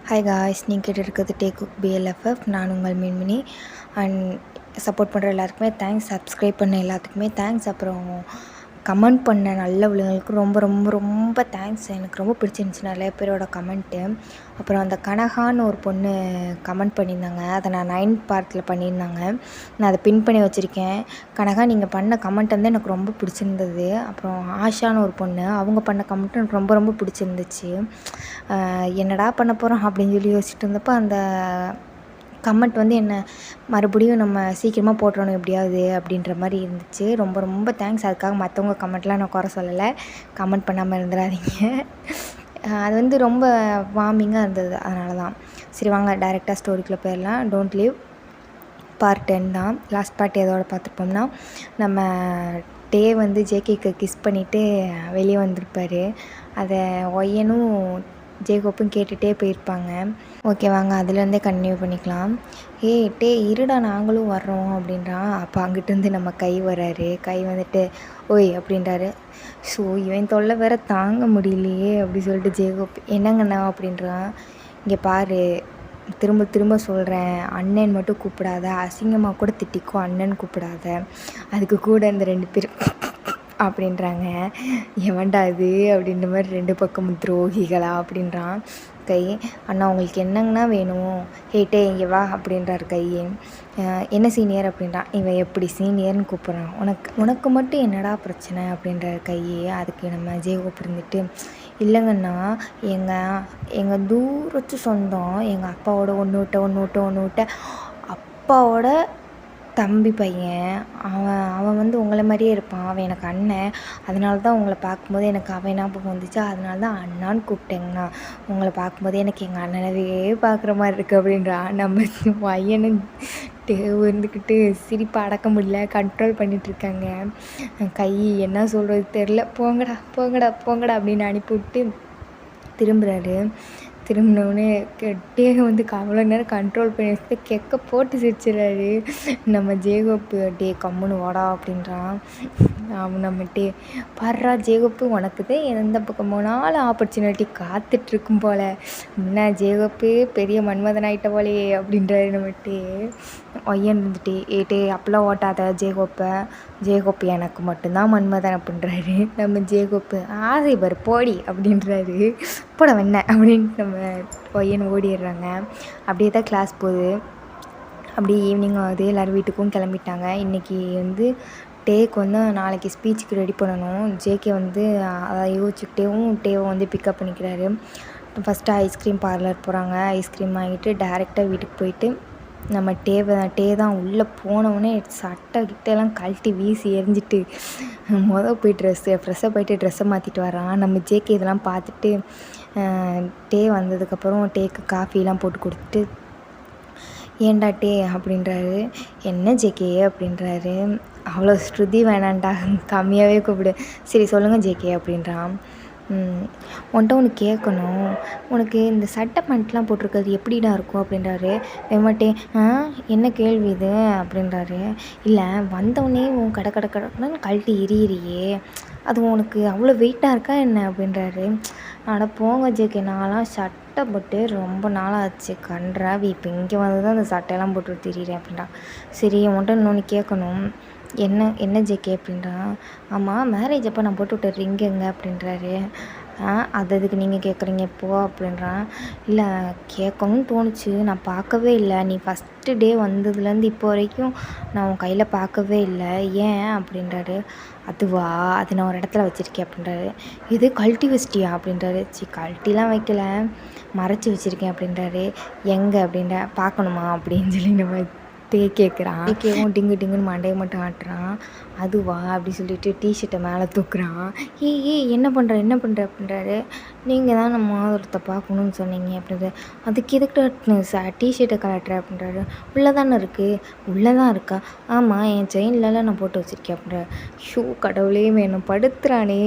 Hi guys, நீங்கள் கேட்டு இருக்கிறது டேக் குக் பிஎல்எஃப்எஃப். நான் உங்கள் மின்மினி. அண்ட் சப்போர்ட் பண்ணுற எல்லாருக்குமே தேங்க்ஸ், சப்ஸ்கிரைப் பண்ண எல்லாத்துக்குமே தேங்க்ஸ், அப்புறம் கமெண்ட் பண்ண நல்ல உள்ளவங்களுக்கு ரொம்ப ரொம்ப ரொம்ப தேங்க்ஸ். எனக்கு ரொம்ப பிடிச்சிருந்துச்சி நிறைய பேரோட கமெண்ட்டு. அப்புறம் அந்த கனகான்னு ஒரு பொண்ணு கமெண்ட் பண்ணியிருந்தாங்க, அதை நான் 9th பார்ட்டில் பண்ணியிருந்தாங்க. நான் அதை பின் பண்ணி வச்சுருக்கேன். கனகா, நீங்கள் பண்ண கமெண்ட் வந்து எனக்கு ரொம்ப பிடிச்சிருந்தது. அப்புறம் ஆஷான்னு ஒரு பொண்ணு, அவங்க பண்ண கமெண்ட்டும் எனக்கு ரொம்ப ரொம்ப பிடிச்சிருந்துச்சு. என்னடா பண்ண போகிறோம் அப்படின்னு சொல்லி யோசிச்சுட்டு இருந்தப்போ அந்த கமெண்ட் வந்து என்ன மறுபடியும் நம்ம சீக்கிரமாக போட்டுறணும் எப்படியாவது அப்படின்ற மாதிரி இருந்துச்சு. ரொம்ப ரொம்ப தேங்க்ஸ். அதுக்காக மற்றவங்க கமெண்ட்லாம் நான் குறை சொல்லலை, கமெண்ட் பண்ணாமல் இருந்துடாதீங்க. அது வந்து ரொம்ப வார்மிங்காக இருந்தது, அதனால தான். சரி வாங்க டைரெக்டாக ஸ்டோரிக்குள்ளே போயிடலாம். டோன்ட் லீவ் பார்ட் 10 தான். லாஸ்ட் பார்ட் எதோட பார்த்துருப்போம்னா, நம்ம டே வந்து ஜேகேக்கு கிஸ் பண்ணிவிட்டு வெளியே வந்திருப்பார். அதை ஒய்யனும் ஜேகோப்பும் கேட்டுகிட்டே போயிருப்பாங்க. ஓகே வாங்க அதுலேருந்தே கன்டினியூ பண்ணிக்கலாம். டே இருடா நாங்களும் வர்றோம் அப்படின்றான். அப்போ அங்கிட்டேருந்து நம்ம கை வராரு. கை வந்துட்டு ஓய் அப்படின்றாரு. ஸோ இவன் தொல்லை வேற தாங்க முடியலையே அப்படி சொல்லிட்டு ஜேகோப் என்னங்கண்ணா அப்படின்றான். இங்கே பாரு, திரும்ப திரும்ப சொல்கிறேன், அண்ணன் மட்டும் கூப்பிடாத, அசிங்கமாக கூட திட்டிக்கோ, அண்ணன் கூப்பிடாத. அதுக்கு கூட இந்த 2 பேர் அப்படின்றாங்க. எவன்டா இது அப்படின்ற மாதிரி 2 பக்கமும் துரோகிகளா அப்படின்றான் கை. அண்ணா உங்களுக்கு என்னங்கண்ணா வேணும்? டே இங்கே வா அப்படின்றார் கை. என்ன சீனியர் அப்படின்றான். இவன் எப்படி சீனியர்னு கூப்பிட்றான், உனக்கு மட்டும் என்னடா பிரச்சனை அப்படின்றார் கை. அதுக்கு நம்ம ஜேகோப் இருந்துட்டு, இல்லைங்கண்ணா எங்கள் தூரத்து சொந்தம், எங்கள் அப்பாவோட ஒன்று விட்ட அப்பாவோட தம்பி பையன், அவன் வந்து உங்களை மாதிரியே இருப்பான், அவன் எனக்கு அண்ணன். அதனால தான் உங்களை பார்க்கும்போது எனக்கு அவன் ஞாபகம் வந்துச்சு, அதனால தான் அண்ணான்னு கூப்பிட்டேங்கண்ணா. உங்களை பார்க்கும்போது எனக்கு எங்கள் அண்ணனவே பார்க்குற மாதிரி இருக்குது அப்படின்றான். நம்ம பையனும் இருந்துக்கிட்டு சிரிப்பை அடக்க முடியல, கண்ட்ரோல் பண்ணிகிட்ருக்காங்க. கை என்ன சொல்கிறது தெரில. போங்கடா போங்கடா போங்கடா அப்படின்னு அனுப்பிவிட்டு திரும்புகிறாரு. திரும்பினோடனே டே வந்து அவ்வளோ நேரம் கண்ட்ரோல் பண்ணி வச்சுட்டு கெக்க போட்டு சிரிச்சிடறாரு. நம்ம ஜேகோப்பு டே கம்முன்னு வாடா அப்படின்றான். அவன் நம்ம டே பாடுறா ஜேகோப்பு, உனக்கு தான் எந்த பக்கம் போனாலும் ஆப்பர்ச்சுனிட்டி காத்துட்ருக்கும் போல், என்ன ஜேகோப்பு பெரிய மன்மதன் ஆகிட்ட போலையே அப்படின்றாரு நம்ம டே. ஒய்யன் இருந்துட்டு டே அப்பெல்லாம் ஓட்டாத ஜேகோப்பு எனக்கு மட்டும்தான் மன்மதன் அப்படின்றாரு. நம்ம ஜேகோப்பு ஆசை பாரு போடி அப்படின்றாரு. போட வெண்ண அப்படின்ட்டு நம்ம ஒய்யன் ஓடிடுறாங்க. அப்படியே தான் கிளாஸ் போகுது. அப்படியே ஈவினிங் ஆகுது, எல்லோரும் வீட்டுக்கும் கிளம்பிட்டாங்க. இன்றைக்கி வந்து டேக்கு வந்து நாளைக்கு ஸ்பீச்சுக்கு ரெடி பண்ணணும். ஜேகே வந்து அதை யோசிச்சுக்கிட்டேவும் டேவை வந்து பிக்கப் பண்ணிக்கிறாரு. ஃபஸ்ட்டு ஐஸ்கிரீம் பார்லர் போகிறாங்க. ஐஸ்கிரீம் வாங்கிட்டு டேரெக்டாக வீட்டுக்கு போயிட்டு நம்ம டே தான் உள்ளே போனவுடனே சட்டை கிட்டெல்லாம் கழட்டி வீசி எரிஞ்சிட்டு போய் ஃப்ரெஷ்ஷாக போயிட்டு ட்ரெஸ்ஸை மாற்றிட்டு வரான். நம்ம ஜேகே இதெல்லாம் பார்த்துட்டு டே வந்ததுக்கப்புறம் டேக்கு காஃபிலாம் போட்டு கொடுத்துட்டு, ஏன்டா டே அப்படின்றாரு. என்ன ஜேகே அப்படின்றாரு. அவ்வளோ ஸ்ருதி வேணான்டா, கம்மியாகவே கூப்பிடு. சரி சொல்லுங்கள் ஜேகே அப்படின்றான். உன்கிட்ட ஒன்று கேட்கணும், உனக்கு இந்த சட்டை பேண்ட்லாம் போட்டிருக்கிறது எப்படிடா இருக்கும் அப்படின்றாரு. வெமட்டே என்ன கேள்வி இது அப்படின்றாரு. இல்லை வந்தவொடனே உன் கடன்னு கழட்டி எரியிறியே, அது உனக்கு அவ்வளோ வெயிட்டாக இருக்கா என்ன அப்படின்றாரு. அட போங்க ஜேகே, நான்லாம் சட்டை போட்டு ரொம்ப நாளாச்சு, கன்றாவி, இப்போ இங்கே வந்து தான் அந்த சட்டையெல்லாம் போட்டு திரியிறேன் அப்படின்றான். சரி உன்கிட்ட இன்னொன்று கேட்கணும். என்ன ஜேகே அப்படின்றான். ஆமாம் மேரேஜ் அப்போ நான் போட்டு விட்ட ரிங் எங்கே அப்படின்றாரு. அதுக்கு நீங்கள் கேட்குறீங்க இப்போ அப்படின்றான். இல்லை கேட்கணும்னு தோணுச்சு, நான் பார்க்கவே இல்லை, நீ ஃபஸ்ட்டு டே வந்ததுலேருந்து இப்போ வரைக்கும் நான் உன் கையில் பார்க்கவே இல்லை, ஏன் அப்படின்றாரு. அதுவா, அது நான் ஒரு இடத்துல வச்சுருக்கேன் அப்படின்றாரு. இது கழட்டி வச்சிட்டியா அப்படின்றாரு. கழட்டிலாம் வைக்கல, மறைச்சி வச்சுருக்கேன் அப்படின்றாரு. எங்கே அப்படின்ற பார்க்கணுமா அப்படின்னு சொல்லி நம்ம கேட்குறான். கேட்கவும் டிங்கு டிங்குன்னு மண்டையை மட்டும் ஆட்டுறான். அதுவா அப்படி சொல்லிட்டு டிஷர்ட்டை மேலே தூக்குறான். என்ன பண்ணுற அப்படின்றாரு. நீங்கள் தான் நம்ம மோதிரத்தை பார்க்கணுன்னு சொன்னீங்க அப்படின்றது. அதுக்கு எதுக்கிட்ட டிஷர்ட்டை கலட்டுற அப்படின்றாரு. உள்ளே தானே இருக்குது. உள்ளே தான் இருக்கா? ஆமாம் என் செயின்லலாம் நான் போட்டு வச்சுருக்கேன் அப்படின்றாரு. கடவுளே வேணும் படுத்துறானே.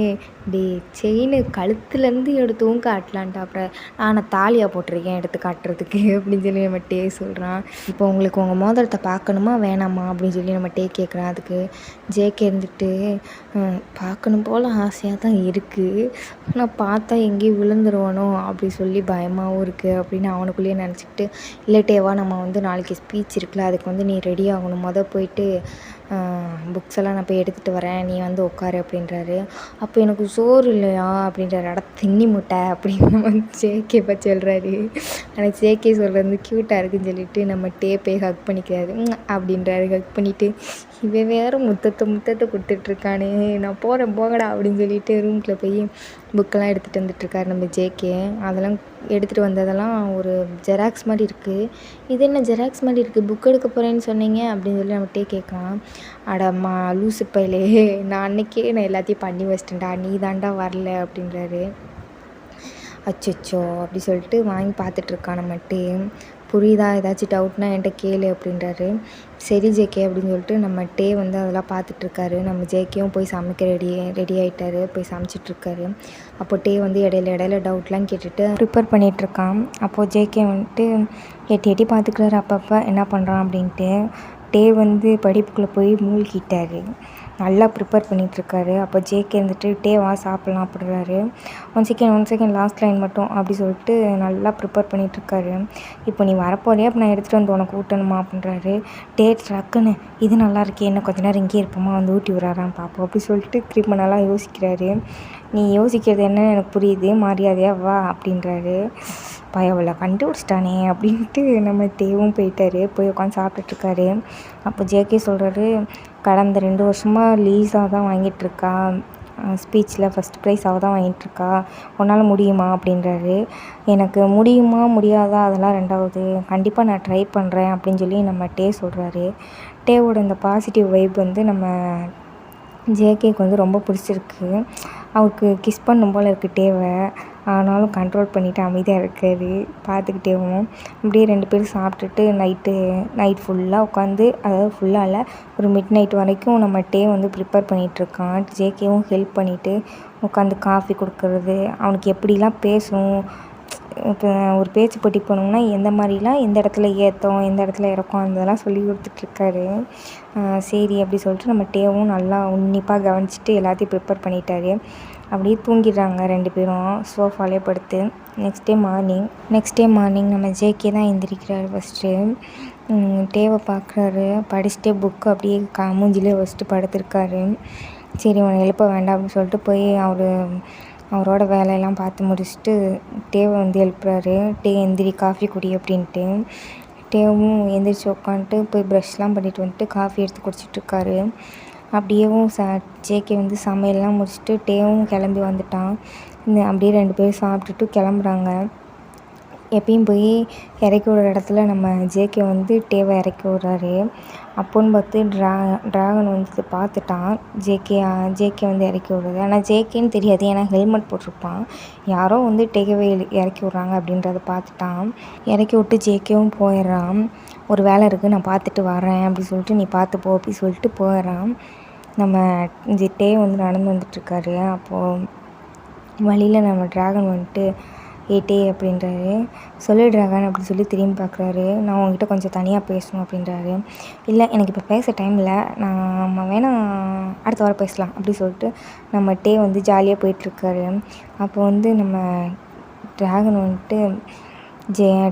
செயின் கழுத்துலேருந்து எடுத்துவும் காட்டலான்ட்டா. அப்புறம் நான் தாலியாக போட்டிருக்கேன் எடுத்து காட்டுறதுக்கு அப்படின்னு சொல்லி நம்ம டே சொல்கிறான். இப்போ உங்களுக்கு உங்கள் மோதிரத்தை பார்க்கணுமா வேணாமா அப்படின்னு சொல்லி நம்ம டே கேட்குறான். அதுக்கு ஜேகே இருந்துட்டு பார்க்கணும் போல் ஆசையாக தான் இருக்குது, ஆனால் பார்த்தா எங்கேயோ எங்கேயும் விழுந்துருவானோ அப்படி சொல்லி பயமாகவும் இருக்குது அப்படின்னு அவனுக்குள்ளேயே நினச்சிக்கிட்டு, இல்லை டேவா நம்ம வந்து நாளைக்கு ஸ்பீச் இருக்குல்ல, அதுக்கு வந்து நீ ரெடி ஆகணும், போயிட்டு புக்ஸ் எல்லாம் நான் போய் எடுத்துகிட்டு வரேன், நீ வந்து உட்காரு அப்படின்றாரு. அப்போ எனக்கு சோறு இல்லையா அப்படின்றாரு. அட தின்னி முட்டை அப்படின்னு நம்ம ஜேகே பற்றி சொல்கிறாரு. ஆனால் ஜேகே சொல்கிறது க்யூட்டாக இருக்குன்னு சொல்லிட்டு நம்ம டேப்பே ஹக் பண்ணிக்கிறாரு. அப்படின்றாரு. ஹக் பண்ணிவிட்டு இவன் வேறு முத்தத்தை கொடுத்துட்ருக்கானே, நான் போகிறேன் போங்கடா அப்படின்னு சொல்லிட்டு ரூம்குள்ளே போய் புக்கெல்லாம் எடுத்துகிட்டு வந்துட்டுருக்காரு நம்ம ஜேகே. அதெல்லாம் எடுத்துகிட்டு வந்ததெல்லாம் ஒரு ஜெராக்ஸ் மாதிரி இருக்குது. இது என்ன ஜெராக்ஸ் மாதிரி இருக்குது, புக் எடுக்க போகிறேன்னு சொன்னீங்க அப்படின்னு சொல்லி நம்ம டே கேட்குறான். அடம்மா லூசு பையலே, நான் அன்றைக்கே எல்லாத்தையும் பண்ணி வச்சிட்டேன்டா, நீ தாண்டா வரல அப்படின்றாரு. அச்சோ அப்படி சொல்லிட்டு வாங்கி பார்த்துட்ருக்கான் நம்ம டே. புரியுதா, ஏதாச்சும் டவுட்னா என்கிட்ட கேளு அப்படின்றாரு. சரி ஜேகே அப்படின்னு சொல்லிட்டு நம்ம டே வந்து அதெல்லாம் பார்த்துட்ருக்காரு. நம்ம ஜேகேவும் போய் சமைக்க ரெடி ஆகிட்டாரு, போய் சமைச்சிட்ருக்காரு. அப்போ டே வந்து இடையில டவுட்லாம் கேட்டுட்டு ப்ரிப்பேர் பண்ணிகிட்ருக்கான். அப்போது ஜேகே வந்துட்டு எட்டி பார்த்துக்கிறாரு அப்பப்போ என்ன பண்ணுறான் அப்படின்ட்டு. டே வந்து படிப்புக்குள்ளே போய் மூழ்கிட்டார், நல்லா ப்ரிப்பேர் பண்ணிகிட்ருக்காரு. அப்போ ஜேகே இருந்துட்டு டே வா சாப்பிட்லாம் அப்படின்றாரு. ஒன் செகண்ட் லாஸ்ட் லைன் மட்டும் அப்படி சொல்லிட்டு நல்லா ப்ரிப்பேர் பண்ணிகிட்ருக்காரு. இப்போ நீ வரப்போறியா, அப்போ நான் எடுத்துகிட்டு வந்து உனக்கு ஊட்டணுமா அப்படின்றாரு. டே ட்ரக்குன்னு இது நல்லா இருக்கே, இன்னும் கொஞ்ச நேரம் இங்கே இருப்போமா, வந்து ஊட்டி விட்றாரான்னு பார்ப்போம் அப்படி சொல்லிட்டு திரும்ப நல்லா யோசிக்கிறாரு. நீ யோசிக்கிறது என்னன்னு எனக்கு புரியுது, மரியாதையா வா அப்படின்றாரு. பயவில்லை கண்டுபிடிச்சிட்டானே அப்படின்ட்டு நம்ம தேவும் போயிட்டார். போய் உட்காந்து சாப்பிட்டுட்ருக்காரு. அப்போ ஜேகே சொல்கிறாரு, கடந்த 2 வருஷமாக லீஸாக தான் வாங்கிட்டுருக்கா, ஸ்பீச்சில் ஃபஸ்ட் ப்ரைஸ் அவள் தான் வாங்கிட்டுருக்கா, உன்னால் முடியுமா அப்படின்றாரு. எனக்கு முடியுமா முடியாதா அதெல்லாம் ரெண்டாவது, கண்டிப்பாக நான் ட்ரை பண்ணுறேன் அப்படின்னு சொல்லி நம்ம டே சொல்கிறாரு. டேவோட இந்த பாசிட்டிவ் வைப் வந்து நம்ம ஜேகேக்கு வந்து ரொம்ப பிடிச்சிருக்கு. அவருக்கு கிஸ் பண்ணும் போல் இருக்குது டேவை. ஆனாலும் கண்ட்ரோல் பண்ணிவிட்டு அமைதியாக இருக்கார். பார்த்துக்கிட்டேவும் அப்படியே 2 பேரும் சாப்பிட்டுட்டு நைட் ஃபுல்லாக உட்காந்து, அதாவது ஃபுல்லாக இல்லை, ஒரு மிட் நைட் வரைக்கும் நம்ம டே வந்து ப்ரிப்பேர் பண்ணிகிட்ருக்கான். ஜேகேவும் ஹெல்ப் பண்ணிவிட்டு உட்காந்து காஃபி கொடுக்கறது, அவனுக்கு எப்படிலாம் பேசணும், இப்போ ஒரு பேச்சு போட்டி போனோம்னா எந்த மாதிரிலாம் எந்த இடத்துல ஏற்றம் எந்த இடத்துல இறக்கம் அதெல்லாம் சொல்லி கொடுத்துட்ருக்காரு. சரி அப்படி சொல்லிட்டு நம்ம டேவும் நல்லா உன்னிப்பாக கவனிச்சிட்டு எல்லாத்தையும் ப்ரிப்பேர் பண்ணிட்டாரு. அப்படியே தூங்கிடுறாங்க 2 பேரும் சோஃபாலே படுத்து. நெக்ஸ்ட் டே மார்னிங் நம்ம ஜேகே தான் எந்திரிக்கிறாரு. ஃபஸ்ட்டு டேவை பார்க்குறாரு. படிச்சுட்டே புக்கு அப்படியே மூஞ்சிலே வச்சுட்டு படுத்திருக்காரு. சரி அவனை எழுப்ப வேண்டாம் அப்படின்னு சொல்லிட்டு போய் அவரோட வேலையெல்லாம் பார்த்து முடிச்சுட்டு டேவை வந்து எழுப்புறாரு. டே எந்திரி காஃபி குடி அப்படின்ட்டு. டேவும் எந்திரிச்சு உட்காந்துட்டு போய் ப்ரஷ்லாம் பண்ணிட்டு வந்துட்டு காஃபி எடுத்து குடிச்சிட்ருக்காரு. அப்படியேவும் ஜேகே வந்து சமையல்லாம் முடிச்சுட்டு டேவும் கிளம்பி வந்துட்டான். அப்படியே 2 பேரும் சாப்பிட்டுட்டு கிளம்புறாங்க. எப்பயும் போய் இறக்கி விடுற இடத்துல நம்ம ஜேகே வந்து டேவை இறக்கி விட்றாரு. அப்போன்னு பார்த்து ட்ராகன் வந்து பார்த்துட்டான் ஜேகே வந்து இறக்கி விட்றது. ஆனால் ஜேகேன்னு தெரியாது, ஏன்னா ஹெல்மெட் போட்டிருப்பான். யாரோ வந்து டேவை இறக்கி விட்றாங்க அப்படின்றத பார்த்துட்டான். இறக்கி விட்டு ஜேகேவும் போயிடுறான். ஒரு வேலை இருக்குது, நான் பார்த்துட்டு வரேன் அப்படி சொல்லிட்டு, நீ பார்த்து போ அப்படி சொல்லிட்டு போயிடுறான். நம்ம டே வந்து நடந்து வந்துட்டுருக்காரு. அப்போது வழியில் நம்ம ட்ராகன் வந்துட்டு ஏட்டே அப்படின்றாரு. சொல்லு ட்ராகன் அப்படின்னு சொல்லி திரும்பி பார்க்குறாரு. நான் உங்ககிட்ட கொஞ்சம் தனியாக பேசணும் அப்படின்றாரு. இல்லை எனக்கு இப்போ பேச டைம் இல்லை, நம்ம வேணால் அடுத்த வாரம் பேசலாம் அப்படி சொல்லிட்டு நம்ம டே வந்து ஜாலியாக போயிட்டுருக்காரு. அப்போ வந்து நம்ம ட்ராகன் வந்துட்டு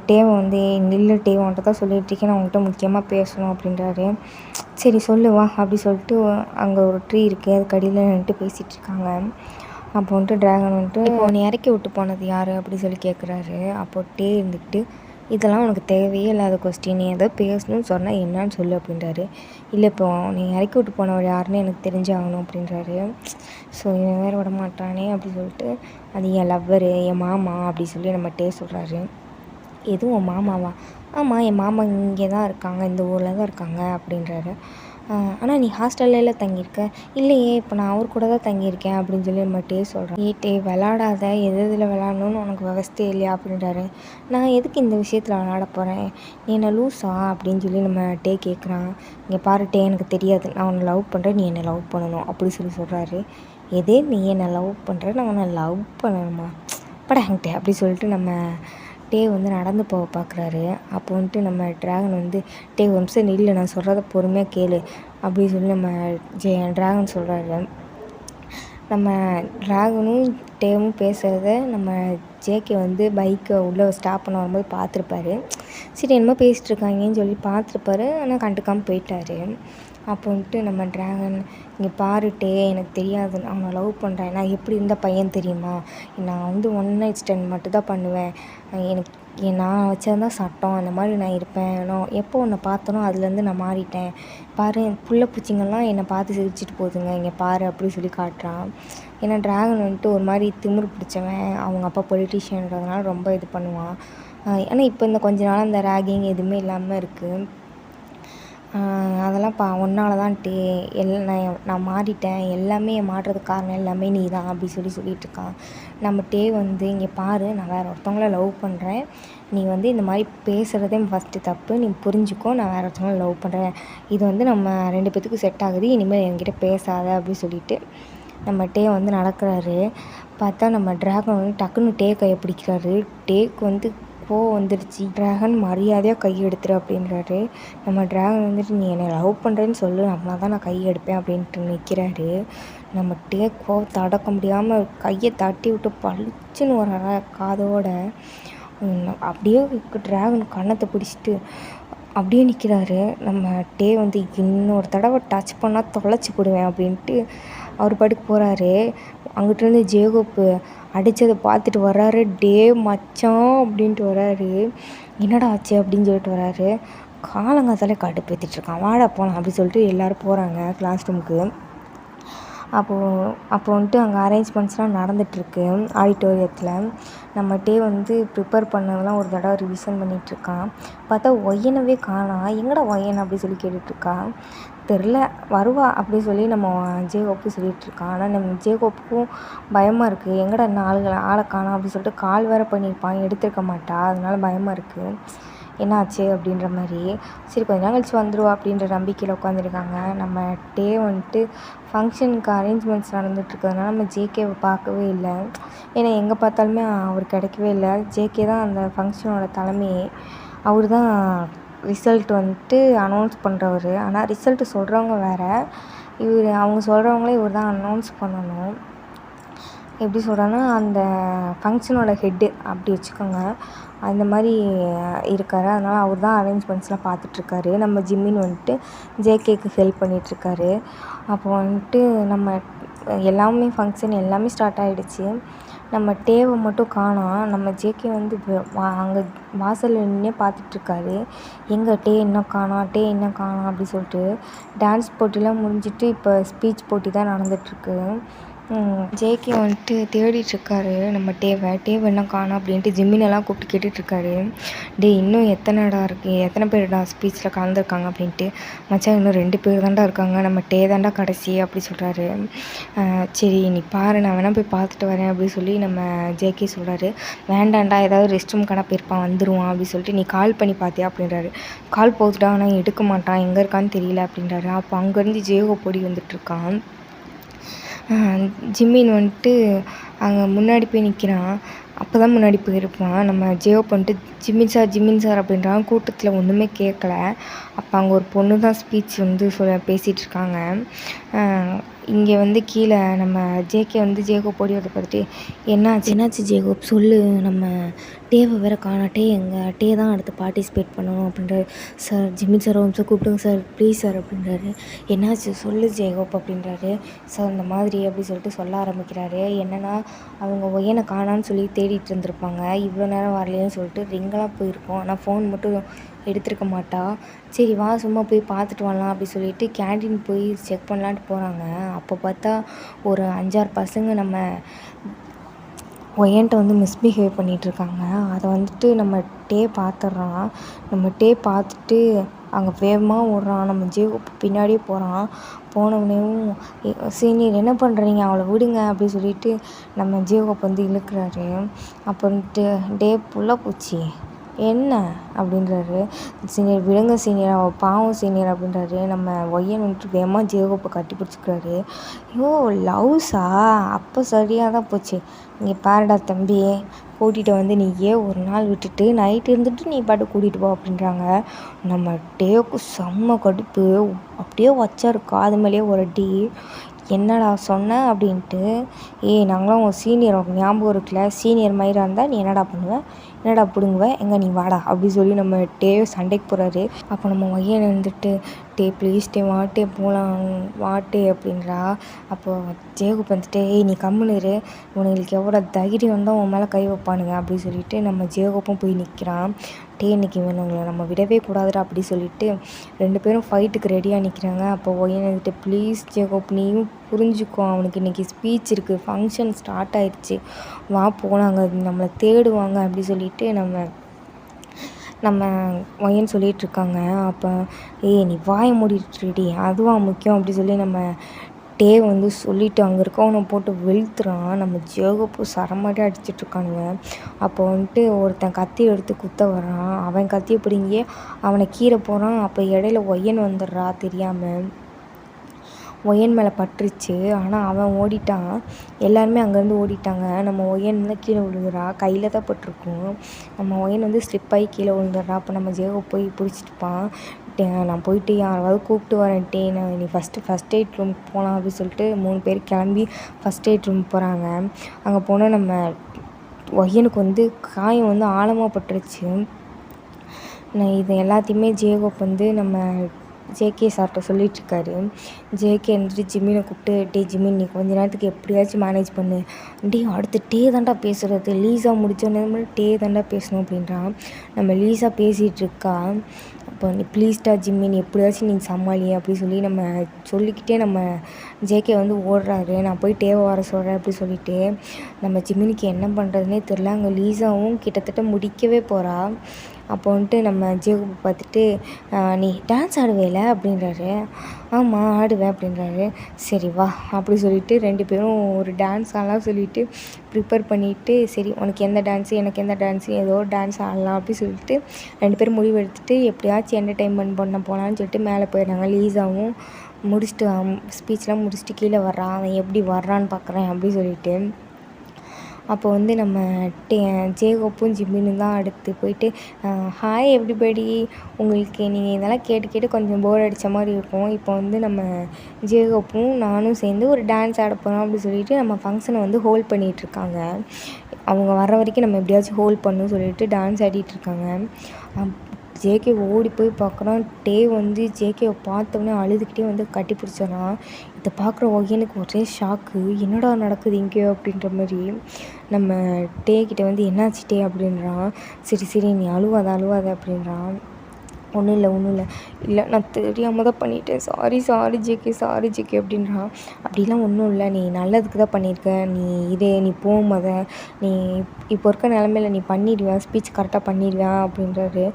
டேவை வந்து நில்லு டேவை வந்துட்டு தான் சொல்லிகிட்ருக்கேன், நான் உங்கள்கிட்ட முக்கியமாக பேசணும் அப்படின்றாரு. சரி சொல்லுவா அப்படி சொல்லிட்டு அங்கே ஒரு ட்ரீ இருக்குது, அதுக்கு அடியில் நின்றுட்டு பேசிகிட்ருக்காங்க. அப்போ வந்துட்டு ட்ராகன் வந்துட்டு இப்போ உன்னை இறக்கி விட்டு போனது யார் அப்படி சொல்லி கேட்குறாரு. அப்போ டே இருந்துக்கிட்டு இதெல்லாம் உனக்கு தேவையே இல்லாத கொஸ்டின், நீ ஏதோ பேசணும்னு சொன்னால் என்னான்னு சொல்லு அப்படின்றாரு. இல்லை இப்போ நீ இறக்கி விட்டு போனவர் யாருன்னு எனக்கு தெரிஞ்சாகணும் அப்படின்றாரு. ஸோ இவன் வேறு விட மாட்டானே அப்படி சொல்லிட்டு, அது என் லவ்வரு, என் மாமா அப்படி சொல்லி நம்ம டே சொல்கிறாரு. எதுவும் உன் மாமாவா? ஆமாம் என் மாமா இங்கே தான் இருக்காங்க, இந்த ஊரில் தான் இருக்காங்க அப்படின்றாரு. ஆனால் நீ ஹாஸ்டல்ல தங்கியிருக்க? இல்லையே, இப்போ நான் அவர் கூட தான் தங்கியிருக்கேன் அப்படின்னு சொல்லி நம்ம டே சொல்கிறேன். டே விளாடாத, எதில் விளாட்ணுன்னு உனக்கு விவஸ்தையே இல்லையா அப்படின்றாரு. நான் எதுக்கு இந்த விஷயத்தில் விளாட போகிறேன், நீ என்ன லூஸா அப்படின்னு சொல்லி நம்ம டே கேட்குறான். இங்கே பாரு டே, எனக்கு தெரியாது, நான் உன்னை லவ் பண்ணுறேன், நீ என்னை லவ் பண்ணணும் அப்படி சொல்கிறாரு. எதே நீ என்னை லவ் பண்ணுற, நான் உன்னை லவ் பண்ணணுமா படாங்கிட்டே அப்படி சொல்லிட்டு நம்ம டே வந்து நடந்து போக பார்க்குறாரு. அப்போ வந்துட்டு நம்ம ட்ராகன் வந்து டே ஒரு நிமிஷம் நில்லு, நான் சொல்கிறத பொறுமையாக கேளு அப்படி சொல்லி நம்ம ட்ராகன் சொல்கிறாரு. நம்ம ட்ராகனும் டேவும் பேசுகிறத நம்ம ஜேகே வந்து பைக்கை உள்ளே ஸ்டாப் பண்ண வரும்போது பார்த்துருப்பாரு. சரி என்னமோ பேசிகிட்டு இருக்காங்கன்னு சொல்லி பார்த்துருப்பாரு. ஆனால் கண்டுக்காமல் போயிட்டார். அப்போ வந்துட்டு நம்ம ட்ராகன், இங்கே பாருட்டே, எனக்கு தெரியாது, அவனை லவ் பண்ணுறேன், நான் எப்படி இருந்த பையன் தெரியுமா, நான் வந்து ஒன் நைட் ஸ்டாண்ட் மட்டும்தான் பண்ணுவேன், எனக்கு நான் வச்சது சட்டம், அந்த மாதிரி நான் இருப்பேன், நான் எப்போ உன்னை பார்த்தனோ அதுலேருந்து நான் மாறிட்டேன், பாரு புள்ள பூச்சிங்கெல்லாம் என்னை பார்த்து சிரிச்சிட்டு போகுதுங்க, இங்கே பாரு அப்படி சொல்லி காட்டுறான். ஏன்னா ட்ராகன் வந்துட்டு ஒரு மாதிரி திமிரு பிடிச்சவன், அவங்க அப்பா பொலிட்டீஷியன்றதுனால ரொம்ப இது பண்ணுவான். ஆனால் இப்போ இந்த கொஞ்ச நாள் அந்த ரேகிங் எதுவுமே இல்லாமல் இருக்குது. அதெல்லாம் உன்னால தான் டே, நான் மாறிட்டேன், எல்லாமே மாறுறதுக்கு காரணம் எல்லாமே நீ தான் அப்படி சொல்லிகிட்ருக்கான். நம்ம டே வந்து, இங்கே பாரு, நான் வேறு ஒருத்தவங்கள லவ் பண்ணுறேன், நீ வந்து இந்த மாதிரி பேசுகிறதே ஃபஸ்ட்டு தப்பு, நீ புரிஞ்சுக்கோ, நான் வேறு ஒருத்தவங்கள லவ் பண்ணுறேன், இது வந்து நம்ம 2 பேத்துக்கும் செட் ஆகுது, இனிமேல் என்கிட்ட பேசாத அப்படி சொல்லிட்டு நம்ம டே வந்து நடக்கிறாரு. பார்த்தா நம்ம ட்ராகன் வந்து டக்குன்னு டே கையை பிடிக்கிறாரு. டேக்கு வந்து கோவம் வந்துடுச்சு. ட்ராகன் மரியாதையாக கை எடுத்துரு அப்படின்றாரு. நம்ம ட்ராகன் வந்துட்டு, நீ என்னை லவ் பண்ணுறேன்னு சொல்லு, அப்படின்னா தான் நான் கை எடுப்பேன் அப்படின்ட்டு நிற்கிறாரு. நம்ம டேக் கோவத்தை அடக்க முடியாமல் கையை தட்டி விட்டு பளிச்சுன்னு வர காதோட அப்படியே ட்ராகன் கன்னத்தை பிடிச்சிட்டு அப்படியே நிற்கிறாரு. நம்ம டே வந்து, இன்னொரு தடவை டச் பண்ணால் தொலைச்சி போடுவேன் அப்படின்ட்டு அவர் பாட்டுக்கு போகிறாரு. அங்கிட்டேருந்து ஜேகோப்பு அடித்ததை பார்த்துட்டு வர்றாரு. டே மச்சான் அப்படின்ட்டு வர்றாரு. என்னடா ஆச்சு அப்படின்னு சொல்லிட்டு வர்றாரு. காலங்காத்தாலே கடுப்பேற்றிட்டுருக்கான், வாடா போகலாம் அப்படி சொல்லிட்டு எல்லோரும் போகிறாங்க கிளாஸ் ரூமுக்கு. அப்போது வந்துட்டு அங்கே அரேஞ்ச்மெண்ட்ஸ்லாம் நடந்துகிட்ருக்கு ஆடிட்டோரியத்தில். நம்ம டே வந்து ப்ரிப்பேர் பண்ணதெல்லாம் ஒரு தடவை ரிவிஷன் பண்ணிகிட்ருக்கான். பார்த்தா ஒய்யனவே காணோம். எங்கடா ஒய்யன் அப்படி சொல்லி கேட்டுட்ருக்கான். தெரில, வருவா அப்படி சொல்லி நம்ம ஜேகோப்பு சொல்லிகிட்ருக்கான். ஆனால் நம்ம ஜேகோப்புக்கும் பயமாக இருக்குது. எங்கடா இந்த ஆளை காணோம் அப்படி சொல்லிட்டு கால் வேறு பண்ணியிருப்பான், எடுத்துருக்க மாட்டா, அதனால பயமாக இருக்குது, என்னாச்சு அப்படின்ற மாதிரி. சரி கொஞ்ச நாள் கழிச்சு வந்துடுவா அப்படின்ற நம்பிக்கையில் உட்காந்துருக்காங்க. நம்ம டே வந்துட்டு ஃபங்க்ஷனுக்கு அரேஞ்ச்மெண்ட்ஸ் நடந்துகிட்ருக்கிறதுனால நம்ம ஜேகேவை பார்க்கவே இல்லை. ஏன்னா எங்கே பார்த்தாலுமே அவர் கிடைக்கவே இல்லை. ஜேகே தான் அந்த ஃபங்க்ஷனோட தலைமையே. அவர் தான் ரிசல்ட் வந்துட்டு அனௌன்ஸ் பண்ணுறவர். ஆனால் ரிசல்ட்டு சொல்கிறவங்க வேறு, அவங்க சொல்கிறவங்களே இவர் தான் அனௌன்ஸ் பண்ணணும். எப்படி சொல்கிறேன்னா, அந்த ஃபங்க்ஷனோட ஹெட்டு அப்படி வச்சுக்கோங்க, அந்த மாதிரி இருக்கார். அதனால் அவர் தான் அரேஞ்ச்மெண்ட்ஸ்லாம் பார்த்துட்ருக்காரு. நம்ம ஜிம்மின் வந்துட்டு ஜேகேக்கு ஹெல்ப் பண்ணிகிட்ருக்காரு. அப்போ வந்துட்டு நம்ம எல்லாமே ஃபங்க்ஷன் எல்லாமே ஸ்டார்ட் ஆகிடுச்சு. நம்ம டேவை மட்டும் காணோம். நம்ம ஜேகே வந்து அங்கே வாசலில் நின்று பார்த்துட்ருக்காரு. எங்கே டே இன்னும் காணோம், டே இன்னும் காணோம் அப்படி சொல்லிட்டு. டான்ஸ் போட்டிலாம் முடிஞ்சிட்டு இப்போ ஸ்பீச் போட்டி தான் நடந்துகிட்ருக்கு. ஜேகே வந்துட்டு தேடிட்டுருக்காரு நம்ம டேவை இன்னும் காணோம் அப்படின்ட்டு ஜிம்மினெல்லாம் கூப்பிட்டு கேட்டுட்ருக்காரு. டே இன்னும் எத்தனை பேர்டா ஸ்பீச்சில் கலந்துருக்காங்க அப்படின்ட்டு. மச்சான் இன்னும் 2 பேர் தான்டா இருக்காங்க, நம்ம டே தான்டா கடைசி அப்படி சொல்கிறாரு. சரி நீ பாரு, நான் வேணால் போய் பார்த்துட்டு வரேன் அப்படின்னு சொல்லி நம்ம ஜேகே சொல்கிறாரு. வேண்டாண்டா, ஏதாவது ரெஸ்ட் ரூம் கணக்கு போயிருப்பான், வந்துடுவான் அப்படி சொல்லிட்டு, நீ கால் பண்ணி பார்த்தியா அப்படின்றாரு. கால் போகுதுடா, ஆனால் எடுக்க மாட்டான், எங்கே இருக்கான்னு தெரியல அப்படின்றாரு. அப்போ அங்கேருந்து ஜேகோ பொடி வந்துட்டுருக்கான். ஜிம்மின் வந்துட்டு அங்கே முன்னாடி போய் நிற்கிறான். அப்போ தான் முன்னாடி போயிருப்பான். நம்ம ஜேகோப் வந்துட்டு ஜிம்மின் சார் அப்படின்றான். கூட்டத்தில் ஒன்றுமே கேட்கல. அப்போ அங்கே ஒரு பொண்ணு தான் ஸ்பீச் வந்து பேசிகிட்ருக்காங்க. இங்கே வந்து கீழே நம்ம ஜேகே வந்து ஜேகோப் ஓடி வந்து பார்த்துட்டு, என்னாச்சு ஜேகோப் சொல்லு, நம்ம டேவை வேறு காணோம், டே எங்கே, டே தான் அடுத்து பார்ட்டிசிபேட் பண்ணணும் அப்படின்றாரு. சார் ஜிம்மின் சார் ஒரு நிமிஷம் கூப்பிடுங்க சார் ப்ளீஸ் சார் அப்படின்றாரு. என்னாச்சு சொல்லு ஜேகோப் அப்படின்றாரு. சார் இந்த மாதிரி அப்படி சொல்லிட்டு சொல்ல ஆரம்பிக்கிறாரு. என்னென்னா அவங்க ஒய்யனை காணான்னு சொல்லி தேடிட்டு இருந்திருப்பாங்க, இவ்வளோ நேரம் வரலையேன்னு சொல்லிட்டு ரிங்கெல்லாம் போயிருக்கோம், ஆனால் ஃபோன் மட்டும் எடுத்துருக்க மாட்டா. சரி வா சும்மா போய் பார்த்துட்டு வரலாம் அப்படி சொல்லிட்டு கேன்டீன் போய் செக் பண்ணலான்ட்டு போகிறாங்க. அப்போ பார்த்தா ஒரு 5-6 பசங்க நம்ம ஒய்யன்ட்ட வந்து மிஸ்பிஹேவ் பண்ணிகிட்ருக்காங்க. அதை வந்துட்டு நம்ம டே பார்த்துட்றான். நம்ம டே பார்த்துட்டு அங்கே வேகமாக ஓடுறான். நம்ம ஜேகோப் பின்னாடியே போகிறான். போனவனையும் சீனியர் என்ன பண்ணுறீங்க, அவளை விடுங்க அப்படி சொல்லிட்டு நம்ம ஜேகோப் வந்து இழுக்கிறாரு. அப்போ வந்துட்டு டே புள்ள பூச்சி என்ன அப்படின்றாரு. சீனியர் விடுங்க சீனியர், அவள் பாவம் சீனியர் அப்படின்றாரு. நம்ம ஒய்யன் வந்துட்டு வேகமாக ஜேகோப்பை கட்டி பிடிச்சிக்கிறாரு. ஐயோ லவ்ஸா, அப்போ சரியாக தான் போச்சு, இங்கே பாருடா தம்பி, கூட்டிகிட்டு வந்து நீயே ஒரு நாள் விட்டுட்டு நைட்டு இருந்துட்டு நீ பாட்டு கூட்டிகிட்டு போ அப்படின்றாங்க. நம்ம டேவுக்கு செம்ம கடுப்பு, அப்படியே வச்சாரு காது மேலேயே ஒரு அடி. என்னடா சொன்ன அப்படின்ட்டு, ஏய் நாங்களாம் உன் சீனியர் உனக்கு ஞாபகம் இருக்குல்ல, சீனியர் மயிரா இருந்தால் நீ என்னடா பண்ணுவ, என்னடா பிடுங்குவ, எங்கே நீ வாடா அப்படி சொல்லி நம்ம டேவை சண்டைக்கு போகிறாரு. அப்போ நம்ம பையன் இருந்துட்டு, டே ப்ளீஸ் டே வாட்டே போகலாம் வாட்டே அப்படின்றா. அப்போது ஜேகப் வந்துட்டு, ஏய் நீ கம்முன்னு இரு, இவனுங்களுக்கு எவ்வளோ தைரியம் வந்தால் உன் மேலே கை வைப்பானுங்க அப்படி சொல்லிட்டு நம்ம ஜேகப்பும் போய் நிற்கிறான். டே இன்னைக்கு இவனுங்களை நம்ம விடவே கூடாதுடா அப்படி சொல்லிட்டு 2 பேரும் ஃபைட்டுக்கு ரெடியாக நிற்கிறாங்க. அப்போ ஒய்யன் வந்துட்டு, ப்ளீஸ் ஜேகப் நீயும் புரிஞ்சுக்கோ, அவனுக்கு இன்றைக்கி ஸ்பீச் இருக்குது, ஃபங்க்ஷன் ஸ்டார்ட் ஆயிடுச்சு, வா போனாங்க நம்மளை தேடுவாங்க அப்படி சொல்லிட்டு நம்ம ஒய்யன்னு சொல்லிகிட்ருக்காங்க. அப்போ ஏய் நீ வாயை மூடிட்டுடி, அதுவா முக்கியம் அப்படி சொல்லி நம்ம டே வந்து சொல்லிவிட்டு அங்கே இருக்கவனை போட்டு வெளுத்துறான். நம்ம ஜேகப்பு சரமாட்டி அடிச்சிட்ருக்கானுங்க. அப்போ வந்துட்டு ஒருத்தன் கத்தி எடுத்து குத்த வரான். அவன் கத்தியை பிடிங்கியே அவனை கீரை போகிறான். அப்போ இடையில ஒய்யன் வந்துடுறா தெரியாமல். ஒய்யன் மேலே பட்டுருச்சு. ஆனால் அவன் ஓடிட்டான். எல்லாருமே அங்கேருந்து ஓடிட்டாங்க. நம்ம ஒய்யன் தான் கீழே விழுகிறா. கையில் தான் பட்டிருக்கும். நம்ம ஒய்யன் வந்து ஸ்லிப் ஆகி கீழே விழுந்துடுறா. அப்போ நம்ம ஜேகப் போய் பிடிச்சிட்டுப்பான். நான் போயிட்டு யாராவது கூப்பிட்டு வரேன்ட்டே, நீ ஃபஸ்ட் எய்ட் ரூமுக்கு போகலாம் அப்படின்னு சொல்லிட்டு 3 பேர் கிளம்பி ஃபஸ்ட் எய்ட் ரூம் போகிறாங்க. அங்கே போனால் நம்ம ஒய்யனுக்கு வந்து காயம் வந்து ஆழமாக பட்டுருச்சு. இது எல்லாத்தையுமே ஜேகப் வந்து நம்ம ஜேகே சார்கிட்ட சொல்லிகிட்ருக்காரு. ஜேகே வந்துட்டு ஜிம்மினை கூப்பிட்டு, டே ஜிம்மின் நீ கொஞ்ச நேரத்துக்கு எப்படியாச்சும் மேனேஜ் பண்ணு, டே அடுத்து டே தாண்டா பேசுகிறது, லீஸா முடிச்சோன்னே டே தாண்டா பேசணும் அப்படின்றான். நம்ம லீஸா பேசிகிட்ருக்கா. அப்போ நீ ப்ளீஸ்டா ஜிம்மி நீ எப்படியாச்சும் நீங்கள் சமாளி அப்படி சொல்லி நம்ம சொல்லிக்கிட்டே நம்ம ஜேகே வந்து ஓடுறாரு. நான் போய் டேவை வர சொல்கிறேன் அப்படி சொல்லிவிட்டு நம்ம ஜிம்மினிக்கு என்ன பண்ணுறதுனே தெரில. அங்கே லீஸாவும் கிட்டத்தட்ட முடிக்கவே போகிறா. அப்போ வந்துட்டு நம்ம ஜேகப் பார்த்துட்டு, நீ டான்ஸ் ஆடுவேல அப்படின்றாரு. ஆமாம் ஆடுவேன் அப்படின்றாரு. சரி வா அப்படி சொல்லிவிட்டு 2 பேரும் ஒரு டான்ஸ் ஆடலாம் சொல்லிவிட்டு ப்ரிப்பேர் பண்ணிவிட்டு, சரி உனக்கு எந்த டான்ஸு எனக்கு எந்த டான்ஸு ஏதோ டான்ஸ் ஆடலாம் அப்படி சொல்லிட்டு 2 பேரும் முடிவு எடுத்துகிட்டு எப்படியாச்சும் என்டர்டெயின்மெண்ட் பண்ண போகலான்னு சொல்லிட்டு மேலே போயிடுறாங்க. லீஸாவும் முடிச்சுட்டு ஸ்பீச்லாம் முடிச்சுட்டு கீழே வர்றான். அவன் எப்படி வர்றான்னு பார்க்குறேன் அப்படி சொல்லிட்டு. அப்போ வந்து நம்ம ஜேகப்பும் ஜிம்மினும் தான் அடுத்து போயிட்டு, ஹாய் எவ்ரிபடி, உங்களுக்கு நீங்கள் இதெல்லாம் கேட்டு கேட்டு கொஞ்சம் போர் அடித்த மாதிரி இருக்கும். இப்போ வந்து நம்ம ஜேகப்பும் நானும் சேர்ந்து ஒரு டான்ஸ் ஆட போகிறோம் அப்படி சொல்லிட்டு நம்ம ஃபங்க்ஷனை வந்து ஹோல்ட் பண்ணிகிட்ருக்காங்க. அவங்க வர வரைக்கும் நம்ம எப்படியாச்சும் ஹோல்ட் பண்ணணும்னு சொல்லிட்டு டான்ஸ் ஆடிட்டுருக்காங்க. ஜேகே ஓடி போய் பார்க்குறான். டே வந்து ஜேகேவை பார்த்தோன்னே அழுதுகிட்டே வந்து கட்டி பிடிச்சிடறான். இதை பார்க்குற ஒய்யனுக்கு ஒரே ஷாக்கு, என்னடா நடக்குது இங்கேயோ அப்படின்ற மாதிரி. நம்ம டே கிட்ட வந்து என்னாச்சு டே அப்படின்றான். சரி நீ அழுவாத அப்படின்றான். ஒன்றும் இல்லை நான் தெரியாமல் தான் பண்ணிட்டேன், சாரி ஜேகே அப்படின்றான். அப்படிலாம் ஒன்றும் இல்லை, நீ நல்லதுக்கு தான் பண்ணியிருக்க, நீ போகும்போத நீ இப்போ இருக்க நிலமையில நீ பண்ணிடுவேன், ஸ்பீச் கரெக்டாக பண்ணிடுவேன் அப்படின்றாரு.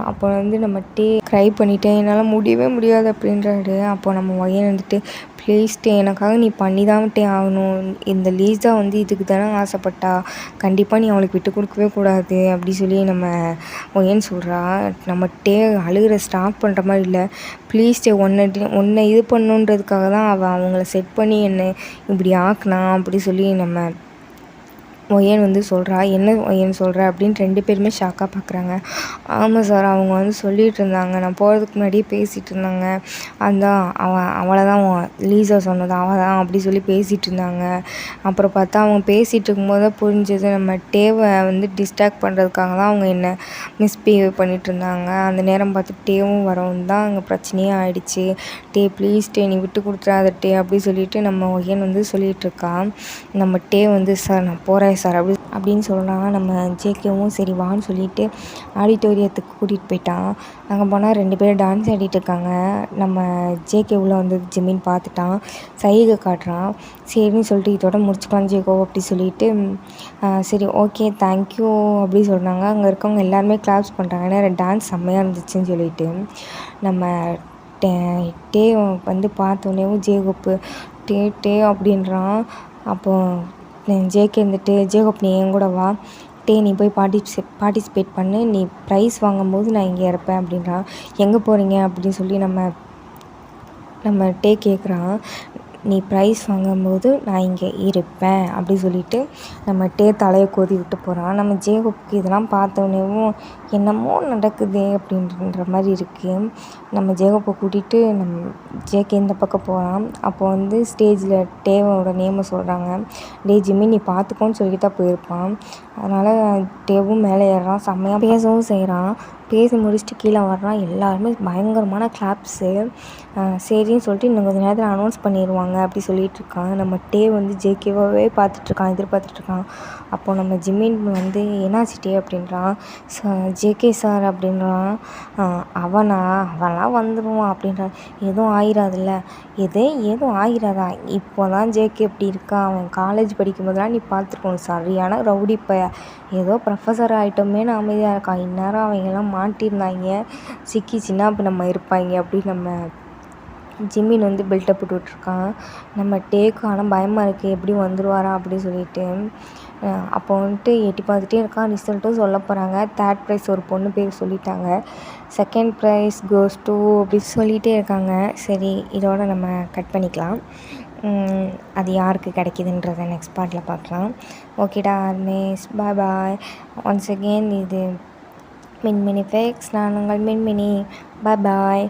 அப்போ வந்து நம்ம டே க்ரை பண்ணிட்டேன், என்னால் முடியவே முடியாது அப்படின்றாரு. அப்போ நம்ம ஒய்யன் வந்துட்டு, ப்ளீஸ் டே எனக்காக நீ பண்ணி தான் டே ஆகணும், இந்த லீஸா வந்து இதுக்கு தானே ஆசைப்பட்டா, கண்டிப்பாக நீ அவளுக்கு விட்டு கொடுக்கவே கூடாது அப்படி சொல்லி நம்ம ஒய்யன் சொல்கிறா. நம்ம டே அழுகிற ஸ்டாப் பண்ணுற மாதிரி இல்லை, ப்ளீஸ் டே உன்னை இது பண்ணுன்றதுக்காக தான் அவங்கள செட் பண்ணி என்னை இப்படி ஆக்குனான் அப்படி சொல்லி நம்ம ஒய்யன் வந்து சொல்கிறா. என்ன ஒய்யன் சொல்கிற அப்படின்னு 2 பேருமே ஷாக்காக பார்க்குறாங்க. ஆமாம் சார், அவங்க வந்து சொல்லிகிட்டு இருந்தாங்க, நான் போகிறதுக்கு முன்னாடியே பேசிகிட்டு இருந்தாங்க, அதான் அவளை தான் லீஸா சொன்னது அவள் தான் அப்படி சொல்லி பேசிகிட்டு இருந்தாங்க. அப்புறம் பார்த்தா அவங்க பேசிகிட்டு இருக்கும்போது தான் புரிஞ்சது, நம்ம டேவை வந்து டிஸ்ட்ராக்ட் பண்ணுறதுக்காக தான் அவங்க என்ன மிஸ்பிஹேவ் பண்ணிகிட்டு இருந்தாங்க. அந்த நேரம் பார்த்து டேவும் வரவும் தான் அங்கே பிரச்சனையே ஆகிடுச்சு. டே ப்ளீஸ் டே நீ விட்டு கொடுத்துறாத டே அப்படி சொல்லிட்டு நம்ம ஒய்யன் வந்து சொல்லிகிட்ருக்கா. நம்ம டே வந்து சார் நான் போகிறேன் சார் அப்படின்னு சொல்லலாம். நம்ம ஜேகேவும் சரி வான்னு சொல்லிட்டு ஆடிட்டோரியத்துக்கு கூட்டிகிட்டு போயிட்டான். அங்கே போனால் 2 பேரும் டான்ஸ் ஆடிட்டு இருக்காங்க. நம்ம ஜேகே உள்ளே வந்து ஜிம்மின் பார்த்துட்டான், சைகை காட்டுறான். சரின்னு சொல்லிட்டு இதோட முடிச்சுக்கலாம் ஜேகோ அப்படி சொல்லிட்டு, சரி ஓகே தேங்க்யூ அப்படி சொன்னாங்க. அங்கே இருக்கவங்க எல்லாருமே கிளாப்ஸ் பண்ணுறாங்க, ஏன்னா டான்ஸ் செம்மையாக இருந்துச்சுன்னு சொல்லிட்டு. நம்ம டே வந்து பார்த்தோன்னேவும் ஜேகப்பு டே அப்படின்றான். அப்போது ஜேகே இருந்துட்டு, ஜேகப் நீ என் கூட வா டே, நீ போய் பார்ட்டிசிபேட் பண்ணு, நீ ப்ரைஸ் வாங்கும்போது நான் இங்கே இருப்பேன் அப்படின்றான். எங்கே போகிறீங்க அப்படின்னு சொல்லி நம்ம டே கேட்குறான். நீ ப்ரைஸ் வாங்கும்போது நான் இங்கே இருப்பேன் அப்படி சொல்லிட்டு நம்ம டே தலையை கோதி விட்டு போகிறான். நம்ம ஜேக்கப்க்கு இதெல்லாம் பார்த்தோன்னேவும் என்னமோ நடக்குதே அப்படின்ற மாதிரி இருக்குது. நம்ம ஜேக்கப்பை கூட்டிகிட்டு ஜேகே இந்த பக்கம் போகிறான். அப்போ வந்து ஸ்டேஜில் டேவோட நேமை சொல்கிறாங்க. ஜிம்மி நீ பார்த்துக்கோன்னு சொல்லிட்டு தான் போயிருப்பான். அதனால் டேவும் மேலே ஏறுறான், செம்மையாக பேசவும் செய்கிறான். பேசி முடிச்சுட்டு கீழே வர்றான். எல்லாருமே பயங்கரமான கிளாப்ஸு. சரின்னு சொல்லிட்டு இன்னும் கொஞ்சம் நேரத்தில் அனௌன்ஸ் பண்ணிடுவாங்க அப்படி சொல்லிகிட்டு இருக்கான். நம்ம டே வந்து ஜேகேவாகவே பார்த்துட்ருக்கான், எதிர்பார்த்துட்ருக்கான். அப்போது நம்ம ஜிம்மின் வந்து என்னாச்சு டே அப்படின்றான். ஜேகே சார் அப்படின்றான். அவன்லாம் வந்துடுவான் அப்படின்றான். எதுவும் ஆயிராதுல்ல. எதுவும் ஆயிராதா? இப்போ தான் ஜேகே இப்படி இருக்கான். அவன் காலேஜ் படிக்கும்போதெல்லாம் நீ பார்த்துருக்கணும், சரியான ரவுடி பைய. ஏதோ ப்ரொஃபஸர் ஆகிட்டோமேனு அமைதியாக இருக்கான். இந்நேரம் அவங்கெல்லாம் மாட்டியிருந்தாங்க, சிக்கி சின்ன நம்ம இருப்பாங்க அப்படின்னு நம்ம ஜிம்மின் வந்து பில்டப் விட்டுட்ருக்கான். நம்ம டேக்கு ஆனால் பயமாக இருக்குது, எப்படி வந்துடுவாரா அப்படின்னு சொல்லிட்டு. அப்போ வந்துட்டு எட்டி பார்த்துட்டே இருக்கான். ரிசல்ட்டும் சொல்ல போகிறாங்க. 3rd ப்ரைஸ் ஒரு பொண்ணு பேர் சொல்லிட்டாங்க. 2nd ப்ரைஸ் கோஸ் டூ அப்படி சொல்லிகிட்டே இருக்காங்க. சரி, இதோட நம்ம கட் பண்ணிக்கலாம். அது யாருக்கு கிடைக்கிதுன்றதை நெக்ஸ்ட் பார்ட்டில் பார்க்கலாம். ஓகேடா மிஸ், பாய் பாய். ஒன்ஸ் அகெயின் இது மின்மினி ஃபேக்ஸ். நான் உங்கள் மின்மினி. பாய் பாய்.